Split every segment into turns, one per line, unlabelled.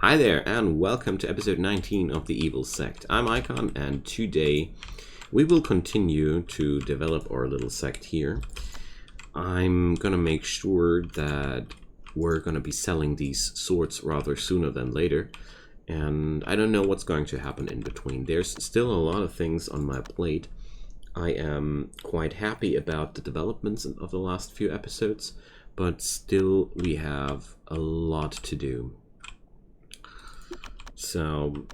Hi there, and welcome to episode 19 of the Evil Sect. I'm Icon, and today we will continue to develop our little sect here. I'm gonna make sure that we're gonna be selling these swords rather sooner than later, and I don't know what's going to happen in between. There's still a lot of things on my plate. I am quite happy about the developments of the last few episodes, but still we have a lot to do. So,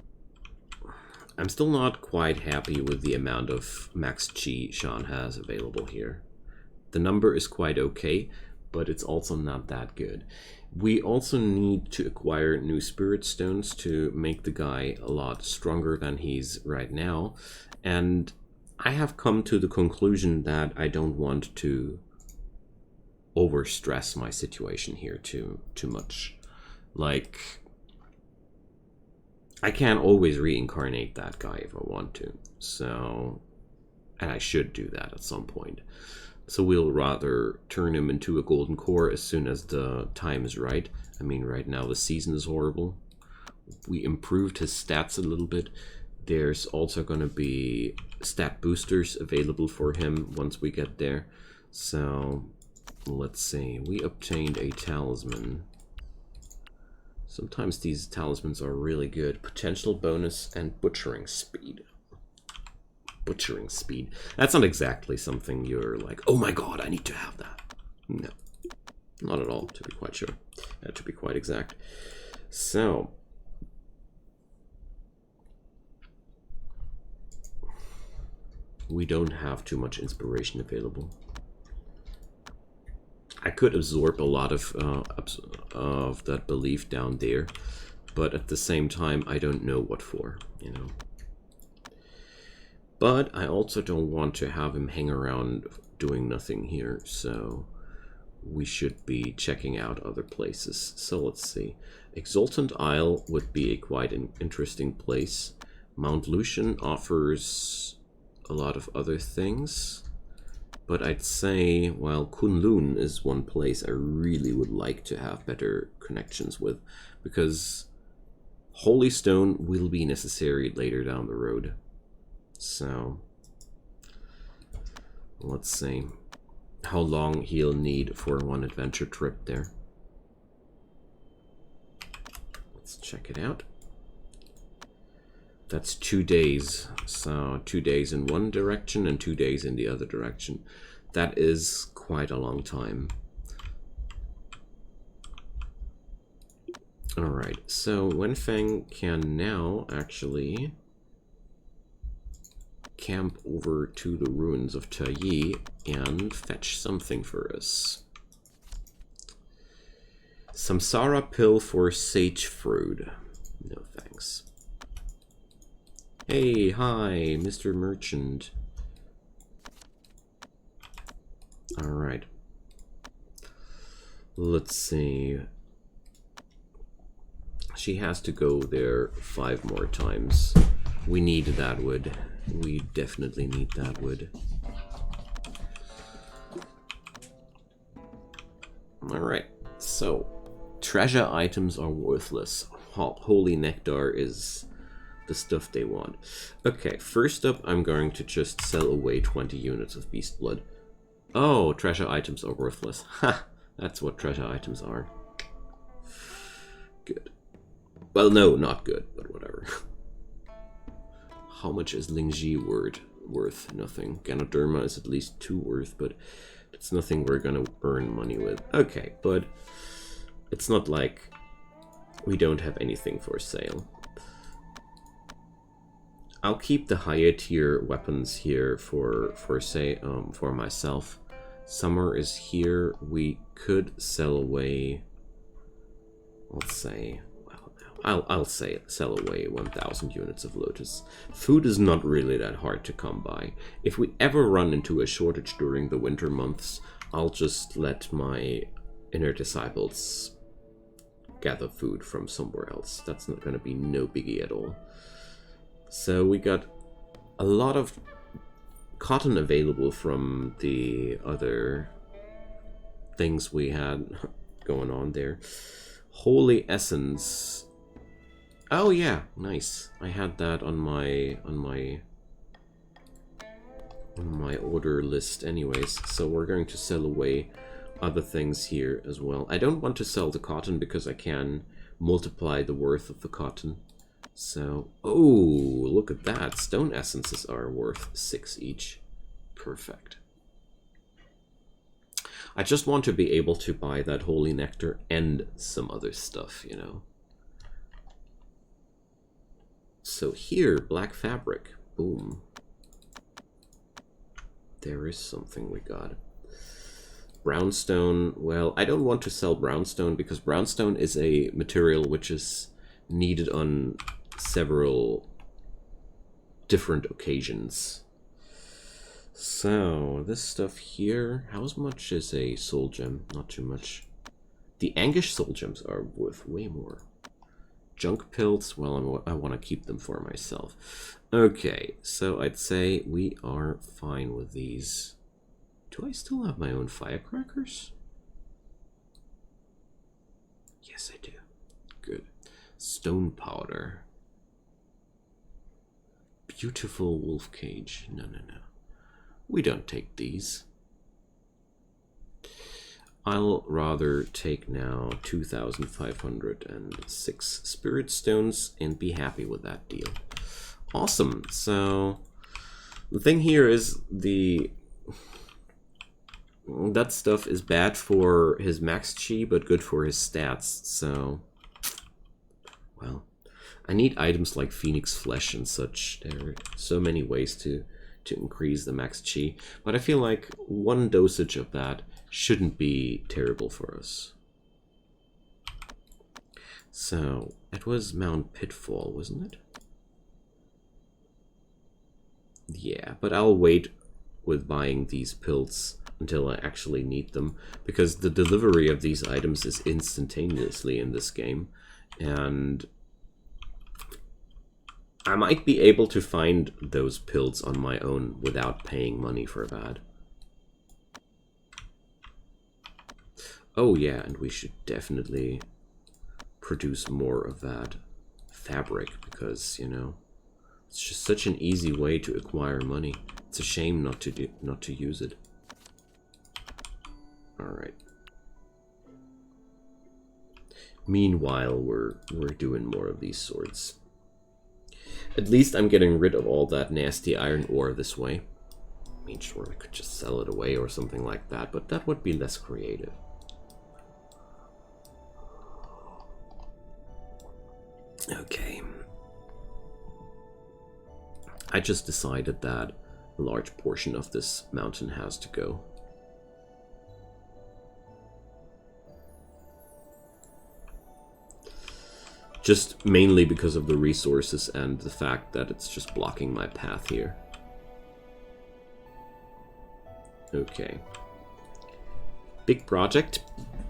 I'm still not quite happy with the amount of max Chi Sean has available here. The number is quite okay, but it's also not that good. We also need to acquire new spirit stones to make the guy a lot stronger than he's right now. And I have come to the conclusion that I don't want to overstress my situation here too much. Like, I can't always reincarnate that guy if I want to, so, and I should do that at some point. So we'll rather turn him into a golden core as soon as the time is right. I mean, right now the season is horrible. We improved his stats a little bit. There's also going to be stat boosters available for him once we get there. So, let's see. We obtained a talisman. Sometimes these talismans are really good. Potential bonus and butchering speed. Butchering speed. That's not exactly something you're like, oh my god, I need to have that. No. Not at all, to be quite sure. To be quite exact. So. We don't have too much inspiration available. I could absorb a lot of that belief down there, but at the same time, I don't know what for, you know. But I also don't want to have him hang around doing nothing here, so we should be checking out other places. So let's see. Exultant Isle would be a quite an interesting place. Mount Lucian offers a lot of other things. But I'd say, well, Kunlun is one place I really would like to have better connections with, because Holy Stone will be necessary later down the road. So, let's see how long he'll need for one adventure trip there. Let's check it out. That's 2 days, so 2 days in one direction and 2 days in the other direction. That is quite a long time. Alright, so Wenfeng can now actually camp over to the ruins of Tayi and fetch something for us. Samsara pill for sage fruit. No thanks. Hey, hi, Mr. Merchant. Alright. Let's see. She has to go there 5 more times. We need that wood. We definitely need that wood. Alright, so treasure items are worthless. Holy nectar is the stuff they want. Okay, first up, I'm going to just sell away 20 units of beast blood. Oh, treasure items are worthless. Ha! That's what treasure items are. Good. Well, no, not good, but whatever. How much is Lingji worth? Nothing. Ganoderma is at least 2 worth, but it's nothing we're gonna earn money with. Okay, but it's not like we don't have anything for sale. I'll keep the higher tier weapons here for myself. Summer is here. We could sell away. Let's say, well, I'll say sell away 1,000 units of Lotus. Food is not really that hard to come by. If we ever run into a shortage during the winter months, I'll just let my inner disciples gather food from somewhere else. That's not going to be no biggie at all. So we got a lot of cotton available from the other things we had going on there. Holy Essence Oh yeah, nice. I had that on my order list anyways, so we're going to sell away other things here as well. I don't want to sell the cotton because I can multiply the worth of the cotton. So, oh, look at that. Stone essences are worth 6 each. Perfect. I just want to be able to buy that holy nectar and some other stuff, you know. So here, black fabric. Boom. There is something we got. Brownstone. Well, I don't want to sell brownstone because brownstone is a material which is needed on several different occasions. So, this stuff here, how much is a soul gem? Not too much. The Angish soul gems are worth way more. Junk pills, well, I want to keep them for myself. Okay, so I'd say we are fine with these. Do I still have my own firecrackers? Yes, I do. Good. Stone powder. Beautiful wolf cage. No, no, no. We don't take these. I'll rather take now 2,506 spirit stones and be happy with that deal. Awesome. So the thing here is that stuff is bad for his max chi, but good for his stats. So, well, I need items like phoenix flesh and such. There are so many ways to increase the max chi, but I feel like one dosage of that shouldn't be terrible for us. So, it was Mount Pitfall, wasn't it? Yeah, but I'll wait with buying these pills until I actually need them, because the delivery of these items is instantaneously in this game, and I might be able to find those pills on my own without paying money for that. Oh yeah, and we should definitely produce more of that fabric, because, you know, it's just such an easy way to acquire money. It's a shame not to use it. All right. Meanwhile, we're doing more of these swords. At least I'm getting rid of all that nasty iron ore this way. I mean, sure, I could just sell it away or something like that, but that would be less creative. Okay. I just decided that a large portion of this mountain has to go. Just mainly because of the resources and the fact that it's just blocking my path here. Okay. Big project,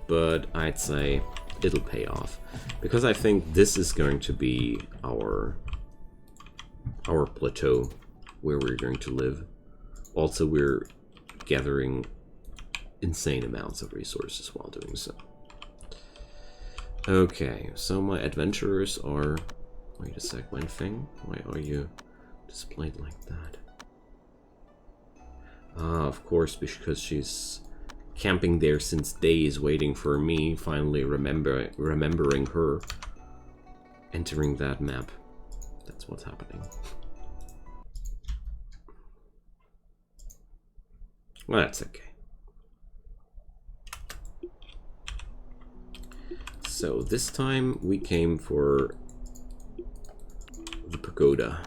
but I'd say it'll pay off. Because I think this is going to be our plateau where we're going to live. Also, we're gathering insane amounts of resources while doing so. Okay, so my adventurers are... Wait a sec, Wenfeng? Why are you displayed like that? Ah, of course, because she's camping there since days, waiting for me, finally remembering her. Entering that map. That's what's happening. Well, that's okay. So this time we came for the pagoda.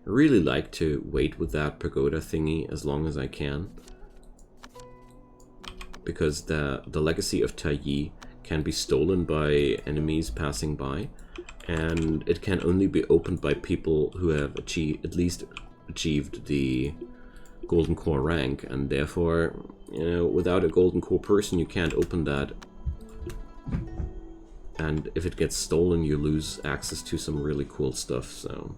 I really like to wait with that pagoda thingy as long as I can, because the legacy of Taiyi can be stolen by enemies passing by, and it can only be opened by people who have at least achieved the golden core rank, and therefore, you know, without a golden core person you can't open that, and if it gets stolen you lose access to some really cool stuff. So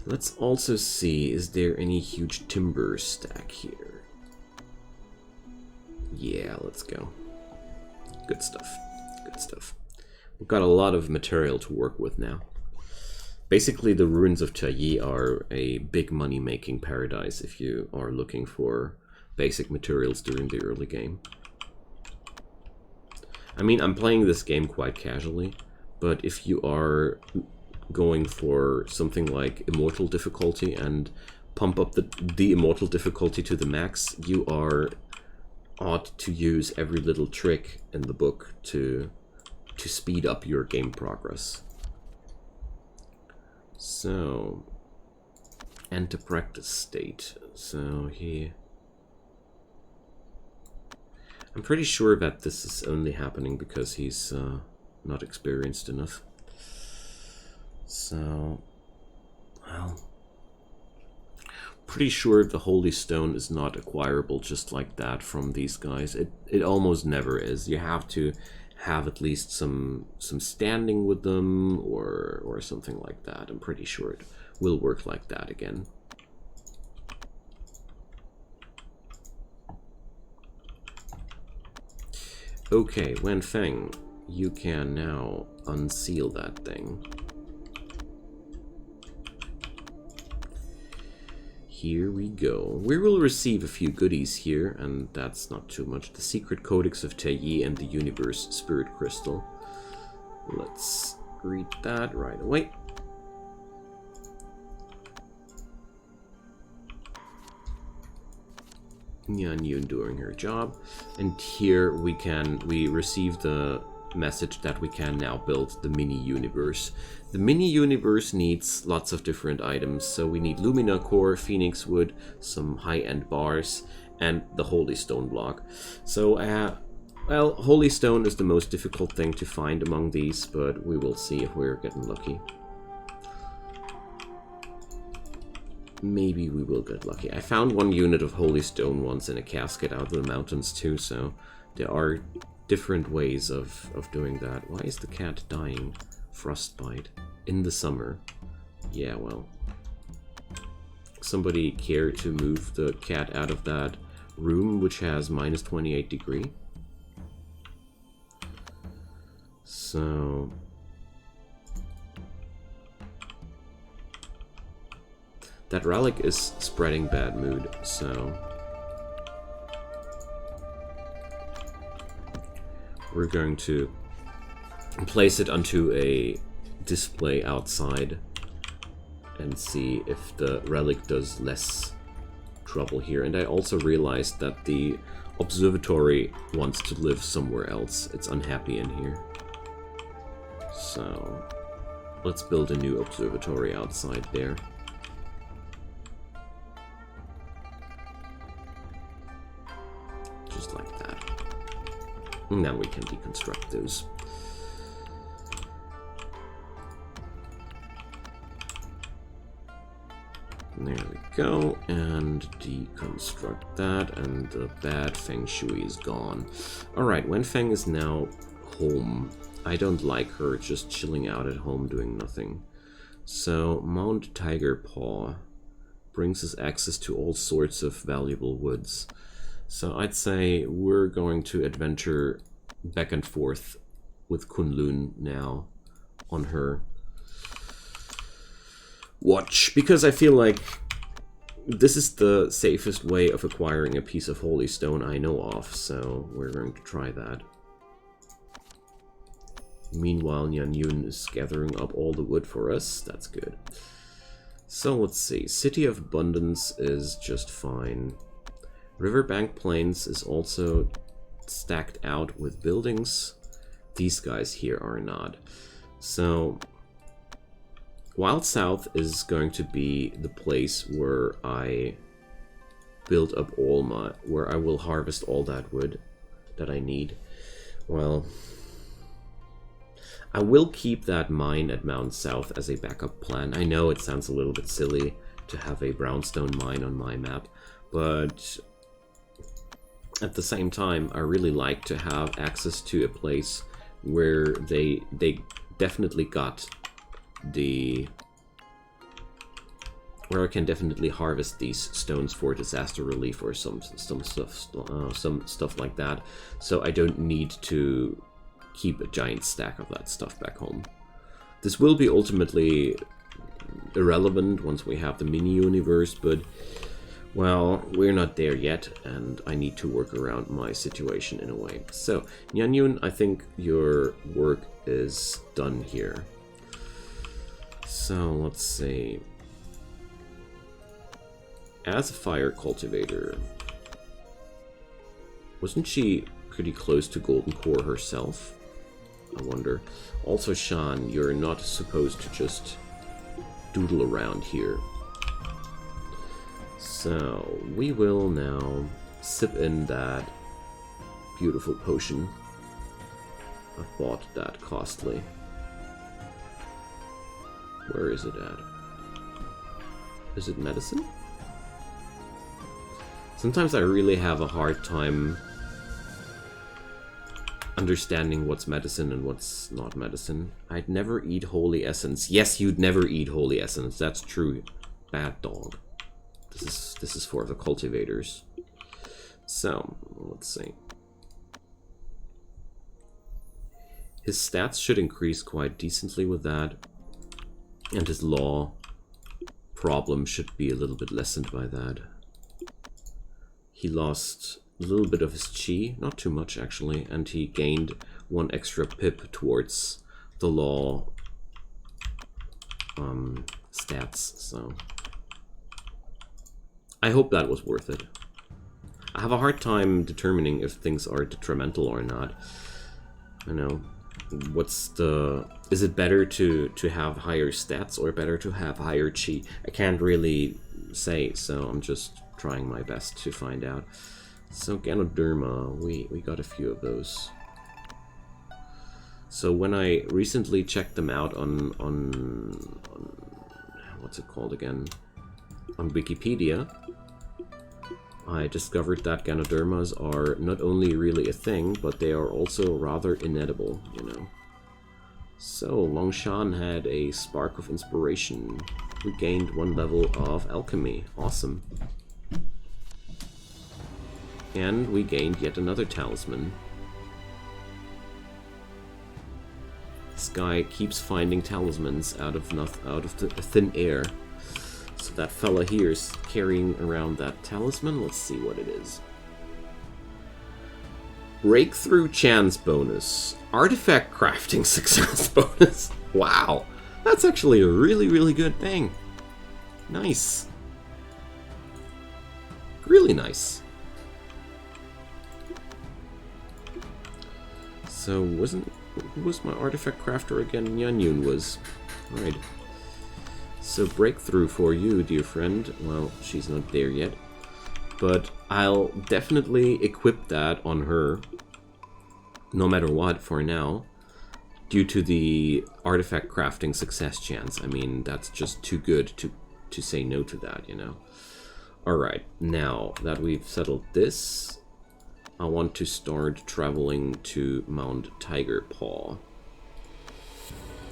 let's also see, is there any huge timber stack here? Yeah, let's go. Good stuff. Good stuff. We've got a lot of material to work with now. Basically, the ruins of Tayi are a big money-making paradise if you are looking for basic materials during the early game. I mean, I'm playing this game quite casually, but if you are going for something like Immortal difficulty and pump up the Immortal difficulty to the max, you ought to use every little trick in the book to speed up your game progress. So, enter practice state. So here, I'm pretty sure that this is only happening because he's not experienced enough. So, well, pretty sure the Holy Stone is not acquirable just like that from these guys. It almost never is. You have to have at least some standing with them or something like that. I'm pretty sure it will work like that again. Okay, Wenfeng, you can now unseal that thing. Here we go. We will receive a few goodies here, and that's not too much. The Secret Codex of Tayi and the Universe Spirit Crystal. Let's read that right away. Nyan Yun doing her job. And here we receive the message that we can now build the mini-universe. The mini-universe needs lots of different items, so we need Lumina Core, Phoenix Wood, some high-end bars, and the Holy Stone block. So, well, Holy Stone is the most difficult thing to find among these, but we will see if we're getting lucky. Maybe we will get lucky. I found one unit of Holy Stone once in a casket out of the mountains too, so there are different ways of doing that. Why is the cat dying? Frostbite. In the summer. Yeah, well. Somebody care to move the cat out of that room, which has minus 28 degree? So... that relic is spreading bad mood, so... we're going to place it onto a display outside and see if the relic does less trouble here. And I also realized that the observatory wants to live somewhere else. It's unhappy in here. So let's build a new observatory outside there. Just like that. Now we can deconstruct those. There we go, and deconstruct that, and the bad Feng Shui is gone. Alright, Wenfeng is now home. I don't like her just chilling out at home doing nothing. So, Mount Tiger Paw brings us access to all sorts of valuable woods. So I'd say we're going to adventure back and forth with Kunlun now on her watch, because I feel like this is the safest way of acquiring a piece of Holy Stone I know of, so we're going to try that. Meanwhile, Nyan Yun is gathering up all the wood for us. That's good. So let's see. City of Abundance is just fine. Riverbank Plains is also stacked out with buildings. These guys here are not. So Wild South is going to be the place where I build up all my, where I will harvest all that wood that I need. Well, I will keep that mine at Mount South as a backup plan. I know it sounds a little bit silly to have a brownstone mine on my map, but at the same time, I really like to have access to a place where they definitely got the where I can definitely harvest these stones for disaster relief or some stuff like that. So I don't need to keep a giant stack of that stuff back home. This will be ultimately irrelevant once we have the mini-universe, but, well, we're not there yet, and I need to work around my situation in a way. So, Nyanyun, I think your work is done here. So, let's see. As a fire cultivator, wasn't she pretty close to Golden Core herself? I wonder. Also, Shan, you're not supposed to just doodle around here. So, we will now sip in that beautiful potion. I've bought that costly. Where is it at? Is it medicine? Sometimes I really have a hard time understanding what's medicine and what's not medicine. I'd never eat holy essence. Yes, you'd never eat holy essence. That's true. Bad dog. This is for the cultivators. So, let's see. His stats should increase quite decently with that. And his law problem should be a little bit lessened by that. He lost a little bit of his chi, not too much actually, and he gained 1 extra pip towards the law stats, so I hope that was worth it. I have a hard time determining if things are detrimental or not. I know. Is it better to have higher stats or better to have higher chi? I can't really say, so I'm just trying my best to find out. So Ganoderma, we got a few of those. So when I recently checked them out on what's it called again? On Wikipedia, I discovered that Ganodermas are not only really a thing, but they are also rather inedible, you know. So Longshan had a spark of inspiration. We gained 1 level of alchemy. Awesome. And we gained yet another talisman. This guy keeps finding talismans out of the thin air. So that fella here is carrying around that talisman. Let's see what it is. Breakthrough chance bonus. Artifact crafting success bonus. Wow. That's actually a really, really good thing. Nice. Really nice. So who was my artifact crafter again? Nyanyun was. Alright. So breakthrough for you, dear friend. Well, she's not there yet. But I'll definitely equip that on her. No matter what, for now. Due to the artifact crafting success chance. I mean, that's just too good to say no to that, you know. Alright, now that we've settled this, I want to start traveling to Mount Tiger Paw.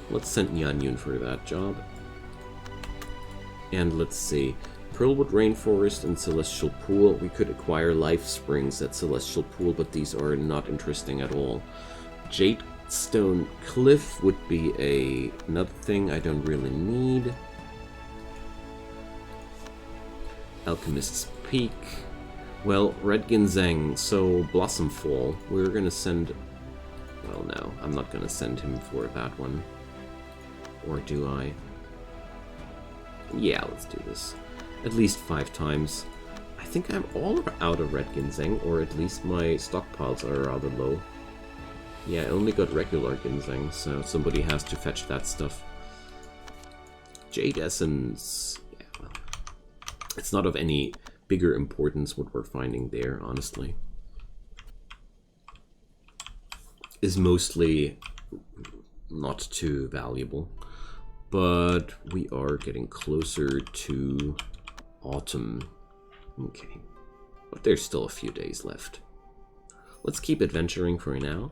Let's send Nyanyun for that job. And let's see. Pearlwood Rainforest and Celestial Pool. We could acquire Life Springs at Celestial Pool, but these are not interesting at all. Jade Stone Cliff would be another thing I don't really need. Alchemist's Peak. Well, Red Ginseng, so Blossom Fall. We're gonna send... Well, no, I'm not gonna send him for that one. Or do I? Yeah, let's do this. At least 5 times. I think I'm all out of Red Ginseng, or at least my stockpiles are rather low. Yeah, I only got regular Ginseng, so somebody has to fetch that stuff. Jade Essence. Yeah, well, it's not of any bigger importance what we're finding there, honestly. Is mostly not too valuable. But we are getting closer to autumn. Okay. But there's still a few days left. Let's keep adventuring for now.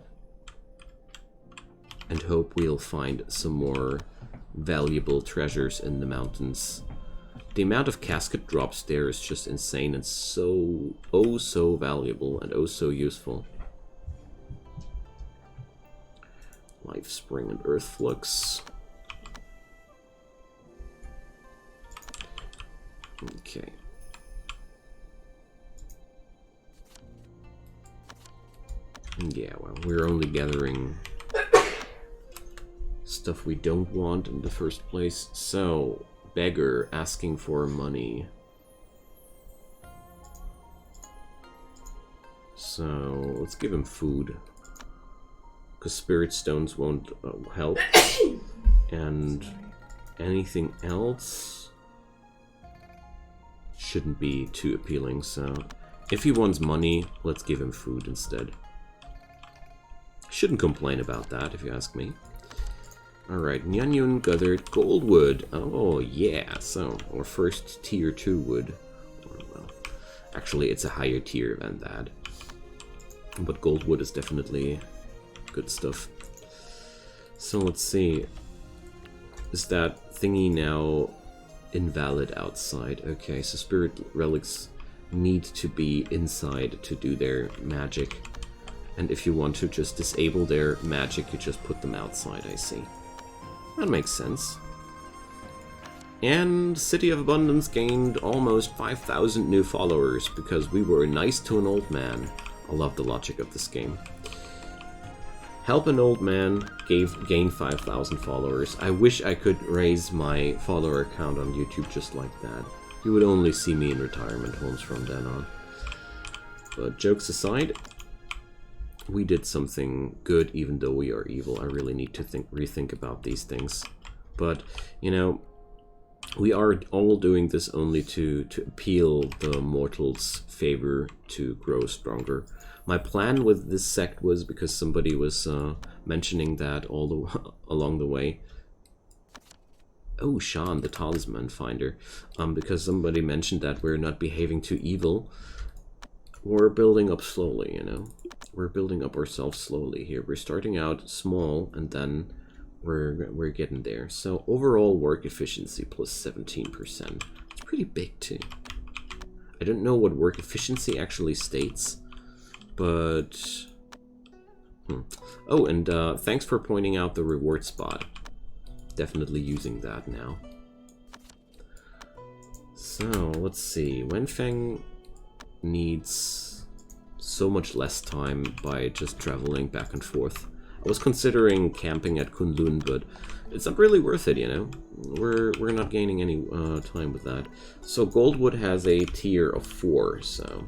And hope we'll find some more valuable treasures in the mountains The amount of casket drops there is just insane and so, oh so valuable and oh so useful. Life Spring and Earth Flux. Okay. Yeah, well, we're only gathering stuff we don't want in the first place. So, beggar asking for money. So, let's give him food. Because spirit stones won't help. And anything else shouldn't be too appealing, so if he wants money, let's give him food instead. Shouldn't complain about that, if you ask me. Alright, Nyanyun gathered goldwood. Oh, yeah, so our first tier 2 wood. Or, well, actually, it's a higher tier than that. But goldwood is definitely good stuff. So let's see. Is that thingy now invalid outside? Okay, so spirit relics need to be inside to do their magic. And if you want to just disable their magic, you just put them outside, I see. That makes sense. And City of Abundance gained almost 5,000 new followers because we were nice to an old man. I love the logic of this game. Help an old man gain 5,000 followers. I wish I could raise my follower count on YouTube just like that. You would only see me in retirement homes from then on. But jokes aside, we did something good even though we are evil. I really need to rethink about these things. But, you know, we are all doing this only to appeal the mortals' favor to grow stronger. My plan with this sect was, because somebody was mentioning that along the way. Oh, Sean, the talisman finder. Because somebody mentioned that we're not behaving too evil. We're building up slowly, you know. We're building up ourselves slowly here. We're starting out small and then we're getting there. So overall work efficiency plus 17%. It's pretty big too. I don't know what work efficiency actually states, but oh, and thanks for pointing out the reward spot. Definitely using that now. So let's see. Wenfeng needs so much less time by just traveling back and forth. I was considering camping at Kunlun, but it's not really worth it, you know. We're not gaining any time with that. So Goldwood has a tier of 4, so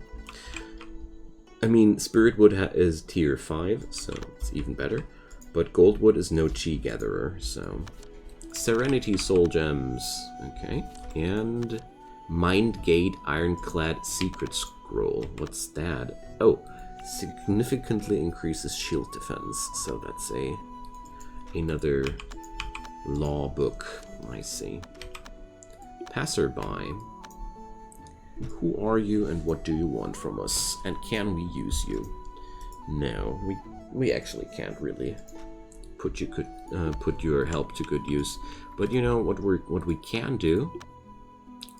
I mean Spiritwood is tier 5, so it's even better. But Goldwood is no chi gatherer, so Serenity Soul Gems, okay, and Mind Gate Ironclad Secret Scroll. What's that? Oh, significantly increases shield defense. So that's another law book. I see. Passerby. Who are you and what do you want from us? And can we use you? No, we actually can't really put your help to good use. But you know what we can do?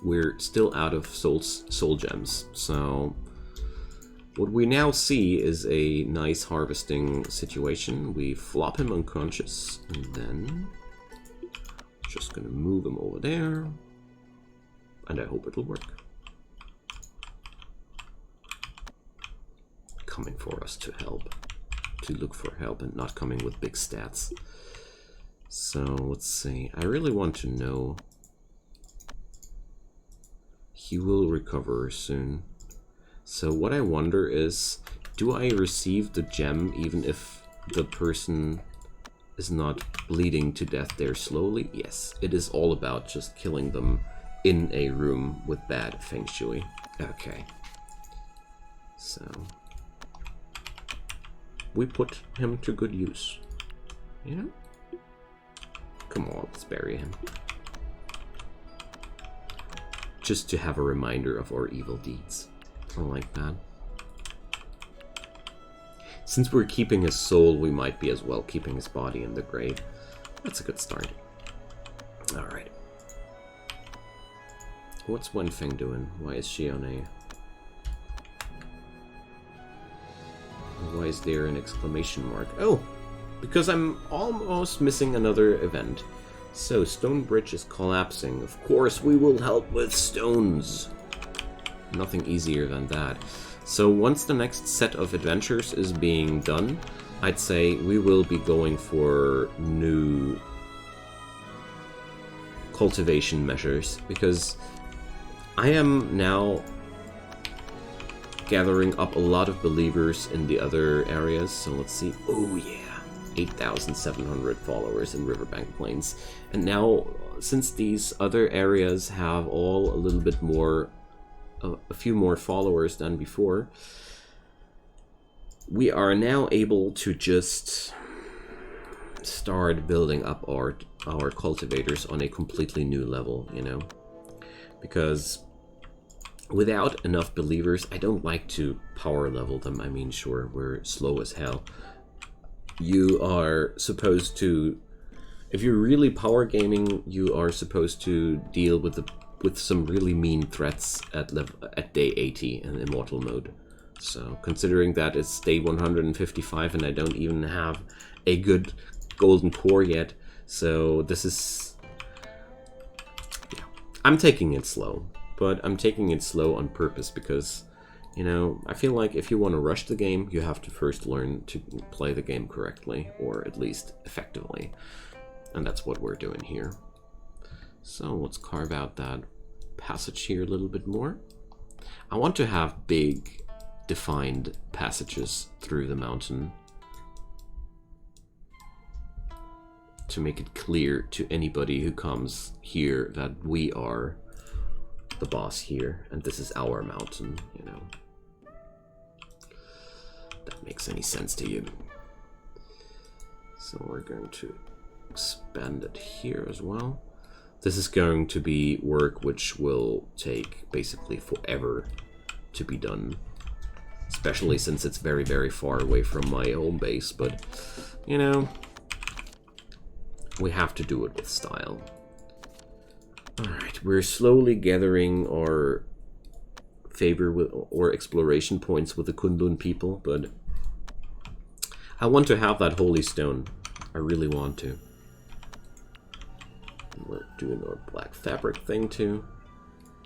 We're still out of soul gems, so what we now see is a nice harvesting situation. We flop him unconscious, and then just gonna move him over there, and I hope it'll work. Coming for us to help, to look for help, and not coming with big stats. So let's see. I really want to know. He will recover soon. So what I wonder is, do I receive the gem even if the person is not bleeding to death there slowly? Yes, it is all about just killing them in a room with bad feng shui. Okay. So we put him to good use. You know? Come on, let's bury him. Just to have a reminder of our evil deeds. I like that. Since we're keeping his soul, we might be as well keeping his body in the grave. That's a good start. Alright. What's Wenfeng doing? Why is she on a... Why is there an exclamation mark? Oh! Because I'm almost missing another event. So, Stone Bridge is collapsing. Of course, we will help with stones. Nothing easier than that. So, once the next set of adventures is being done, I'd say we will be going for new cultivation measures. Because I am now gathering up a lot of believers in the other areas. So, let's see. Oh, yeah. 8,700 followers in Riverbank Plains. And now, since these other areas have all a little bit more, a few more followers than before, we are now able to just start building up our cultivators on a completely new level, you know? Because without enough believers, I don't like to power level them. I mean, sure, we're slow as hell. You are supposed to, if you're really power gaming, you are supposed to deal with some really mean threats at day 80 in Immortal mode. So considering that it's day 155 and I don't even have a good golden core yet, so this is, yeah, I'm taking it slow, but I'm taking it slow on purpose because, you know, I feel like if you want to rush the game, you have to first learn to play the game correctly, or at least effectively. And that's what we're doing here. So let's carve out that passage here a little bit more. I want to have big, defined passages through the mountain to make it clear to anybody who comes here that we are the boss here, and this is our mountain, you know. That makes any sense to you. So we're going to expand it here as well. This is going to be work which will take basically forever to be done, especially since it's very, very far away from my home base, but, you know, we have to do it with style. Alright, we're slowly gathering our favor with, or exploration points with the Kunlun people, but I want to have that holy stone. I really want to. We're doing our black fabric thing too.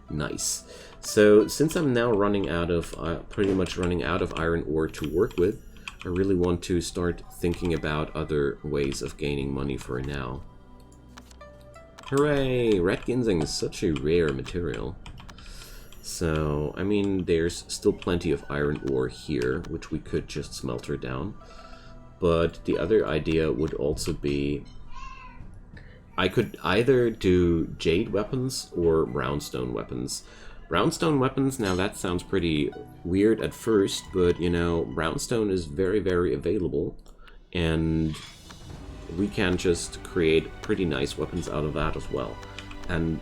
Nice. So since I'm now running out of, pretty much running out of iron ore to work with, I really want to start thinking about other ways of gaining money for now. Hooray! Red ginseng is such a rare material. So, I mean, there's still plenty of iron ore here, which we could just smelter down. But the other idea would also be, I could either do jade weapons or brownstone weapons. Brownstone weapons, now that sounds pretty weird at first, but, you know, brownstone is very, very available, and we can just create pretty nice weapons out of that as well. And,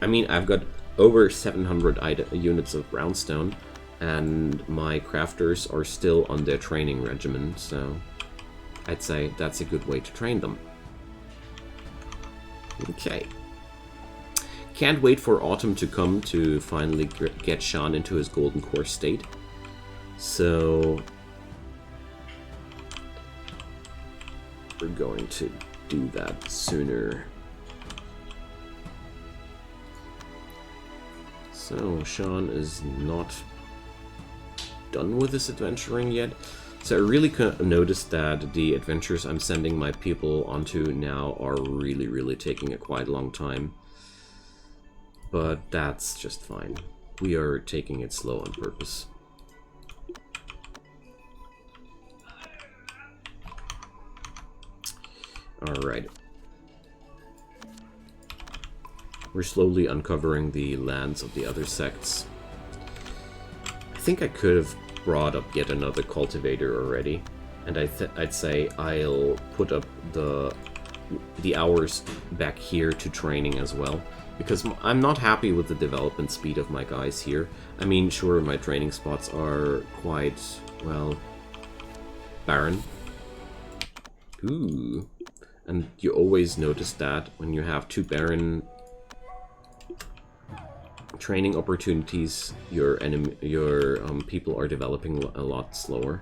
I mean, I've got over 700 units of brownstone, and my crafters are still on their training regimen, so I'd say that's a good way to train them. Okay. Can't wait for autumn to come to finally get Sean into his golden core state. So we're going to do that sooner. So Sean is not done with his adventuring yet. So I really noticed that the adventures I'm sending my people onto now are really, really taking a quite long time. But that's just fine. We are taking it slow on purpose. Alright. We're slowly uncovering the lands of the other sects. I think I could have brought up yet another cultivator already, and I'd say I'll put up the hours back here to training as well, because I'm not happy with the development speed of my guys here. I mean, sure, my training spots are quite, well, barren. Ooh. And you always notice that when you have two barren training opportunities, your people are developing a lot slower.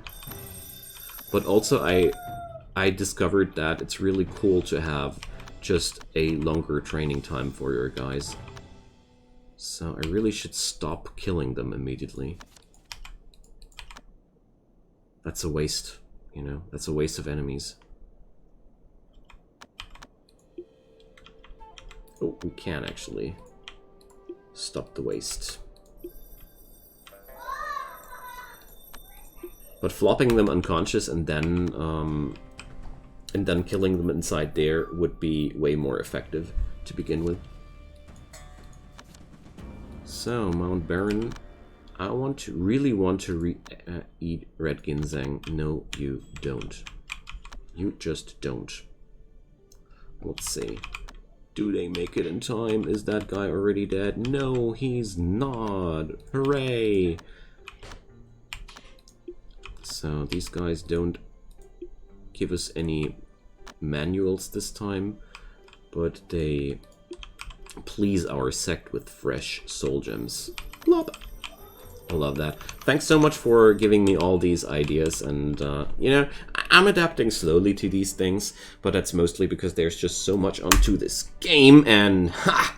But also I discovered that it's really cool to have just a longer training time for your guys. So I really should stop killing them immediately. That's a waste, you know, that's a waste of enemies. Oh, we can actually stop the waste. But flopping them unconscious and then killing them inside there would be way more effective to begin with. So, Mount Baron, I really want to eat red ginseng. No, you don't. You just don't. Let's see. Do they make it in time? Is that guy already dead? No, he's not. Hooray! So these guys don't give us any manuals this time, but they please our sect with fresh soul gems. Plop! I love that. Thanks so much for giving me all these ideas, and you know, I'm adapting slowly to these things, but that's mostly because there's just so much onto this game, and ha!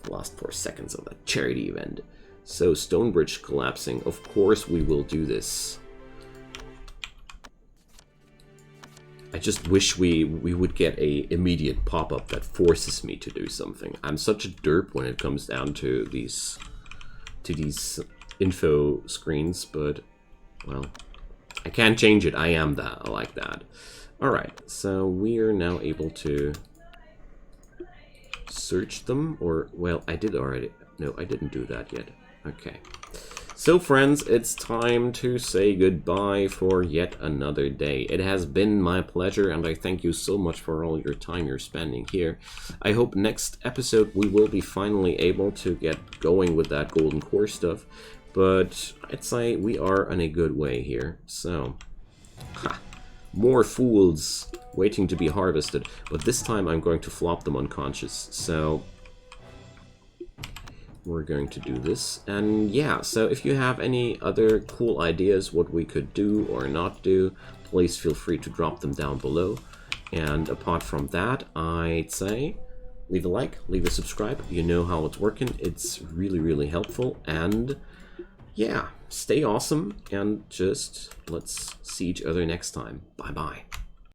The last 4 seconds of that charity event. So, Stonebridge collapsing. Of course we will do this. I just wish we would get a immediate pop-up that forces me to do something. I'm such a derp when it comes down to these info screens, but well, I can't change it. I am that. I like that. Alright, so we are now able to search them, or, well, I did already. No, I didn't do that yet. Okay. So friends, it's time to say goodbye for yet another day. It has been my pleasure, and I thank you so much for all your time you're spending here. I hope next episode we will be finally able to get going with that golden core stuff, but I'd say we are on a good way here. So, more fools waiting to be harvested, but this time I'm going to flop them unconscious, so we're going to do this. And yeah, so if you have any other cool ideas what we could do or not do, please feel free to drop them down below. And apart from that, I'd say leave a like, leave a subscribe. You know how it's working. It's really, really helpful. And yeah, stay awesome, and just let's see each other next time. Bye-bye.